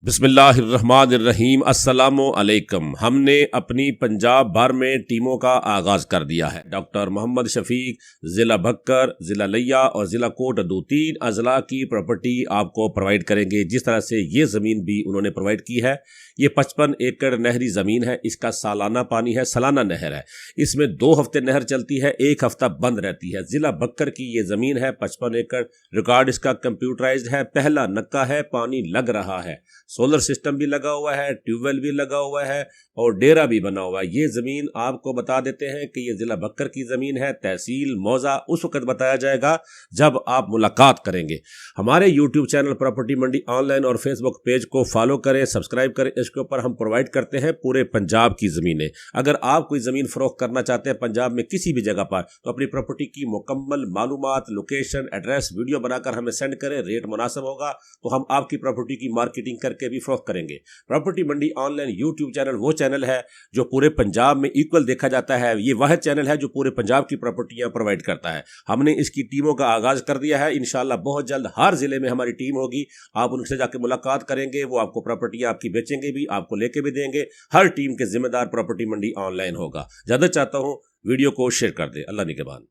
बिस्मिल्लाहिर्रहमानिर्रहीम अस्सलामु अलैकुम। हमने अपनी पंजाब भर में टीमों का आगाज़ कर दिया है। डॉक्टर मोहम्मद शफीक ज़िला बक्कर, ज़िला लिया और ज़िला कोटअदू 3 अजला की प्रॉपर्टी आपको प्रोवाइड करेंगे। जिस तरह से ये ज़मीन भी उन्होंने प्रोवाइड की है, ये 55 एकड़ नहरी ज़मीन है। इसका सालाना पानी है, सालाना नहर है। इसमें 2 हफ्ते नहर चलती है, 1 हफ्ता बंद रहती है। ज़िला बक्कर की ये ज़मीन है, 55 एकड़। रिकॉर्ड इसका कंप्यूटराइज्ड है, पहला नक्का है, पानी लग रहा है, सोलर सिस्टम भी लगा हुआ है, ट्यूबवेल भी लगा हुआ है और डेरा भी बना हुआ है। ये ज़मीन आपको बता देते हैं कि ये ज़िला बक्कर की ज़मीन है। तहसील मौज़ा उस वक्त बताया जाएगा जब आप मुलाकात करेंगे। हमारे यूट्यूब चैनल प्रॉपर्टी मंडी ऑनलाइन और फेसबुक पेज को फॉलो करें, सब्सक्राइब करें। इसके ऊपर हम प्रोवाइड करते हैं पूरे पंजाब की ज़मीनें। अगर आप कोई ज़मीन फ़रोख्त करना चाहते हैं पंजाब में किसी भी जगह पर, तो अपनी प्रॉपर्टी की मुकम्मल मालूमात, लोकेशन, एड्रेस, वीडियो बनाकर हमें सेंड करें। रेट मुनासिब होगा तो हम आपकी प्रॉपर्टी की मार्केटिंग करके भी फ़रोख्त करेंगे। प्रॉपर्टी मंडी ऑनलाइन यूट्यूब चैनल वो चैनल है जो पूरे पंजाब में इक्वल देखा जाता है। ये वह चैनल है जो पूरे पंजाब की प्रॉपर्टियां प्रोवाइड करता है। हमने इसकी टीमों का आगाज कर दिया है। इंशाल्लाह बहुत जल्द हर जिले में हमारी टीम होगी। आप उनसे जाकर मुलाकात करेंगे, वो आपको प्रॉपर्टियां आपकी बेचेंगे भी, आपको लेके भी देंगे। हर टीम के जिम्मेदार प्रॉपर्टी मंडी ऑनलाइन होगा। ज्यादा चाहता हूं वीडियो को शेयर कर दे। अल्लाह निगहबान।